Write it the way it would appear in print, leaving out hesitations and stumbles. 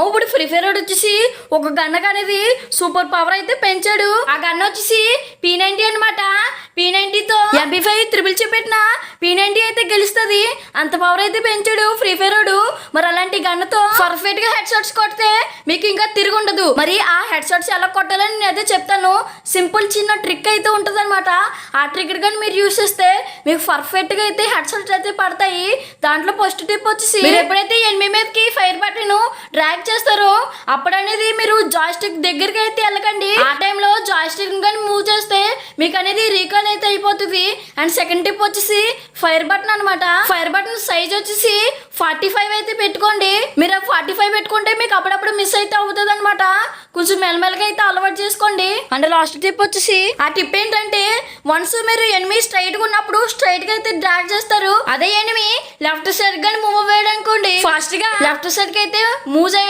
ఇప్పుడు free fire వచ్చేసి ఒక గన్ అనేది సూపర్ పవర్ అయితే పెంచాడు. ఆ గన్ వచ్చేసి P90 అనమాట. P90 తో MP5 త్రిబుల్ చెప్పిన P90 అయితే గెలుస్తుంది. అంత పవర్ అయితే పెంచాడు ఫ్రీ ఫైర్. మరి అలాంటి గన్ తో పర్ఫెక్ట్ గా హెడ్ షాట్స్ కొడితే మీకు ఇంకా తిరిగి ఉండదు. మరి ఆ హెడ్ షాట్స్ ఎలా కొట్టాలని నేను అయితే చెప్తాను. సింపుల్ చిన్న ట్రిక్ అయితే ఉంటది అనమాట. ఆ ట్రిక్ కానీ మీరు యూస్ చేస్తే మీకు పర్ఫెక్ట్ గా అయితే హెడ్ షాట్స్ అయితే పడతాయి. దాంట్లో ఫస్ట్ టిప్ వచ్చేసి మీరు ఎప్పుడైతే ఎనిమి మీదకి ఫైర్ బటన్ డ్రాగ్ చేస్తారో అప్పుడు అనేది మీరు జాయ్స్టిక్ దగ్గరికి అయితే వెళ్ళకండి. ఆ టైంలో జాయ్స్టిక్ కానీ మూవ్ చేస్తే మీకు అనేది రీకాల్ అయితే అయిపోతుంది. అండ్ సెకండ్ టిప్ వచ్చేసి ఫైర్ బటన్ అనమాట. ఫైర్ బటన్ సైజ్ వచ్చేసి 45 అయితే పెట్టుకోండి. మీరు 45 పెట్టుకుంటే మీకు అప్పుడప్పుడు మిస్ అయితే అవుతుంది అనమాట. కొంచెం మెల్లమెల్లగా అయితే అలవాటు చేసుకోండి. అండ్ లాస్ట్ టిప్ వచ్చేసి ఆ టిప్ ఏంటంటే వన్స్ మీరు ఎనిమి స్ట్రైట్ గా ఉన్నప్పుడు స్ట్రైట్ గా అయితే డ్రాగ్ చేస్తారు. అదే ఎనిమి లెఫ్ట్ సైడ్ గానీ మూవ్ అయ్యాడు అనుకోండి ఫాస్ట్ గా లెఫ్ట్ సైడ్ కి అయితే మూవ్ చేయాలి.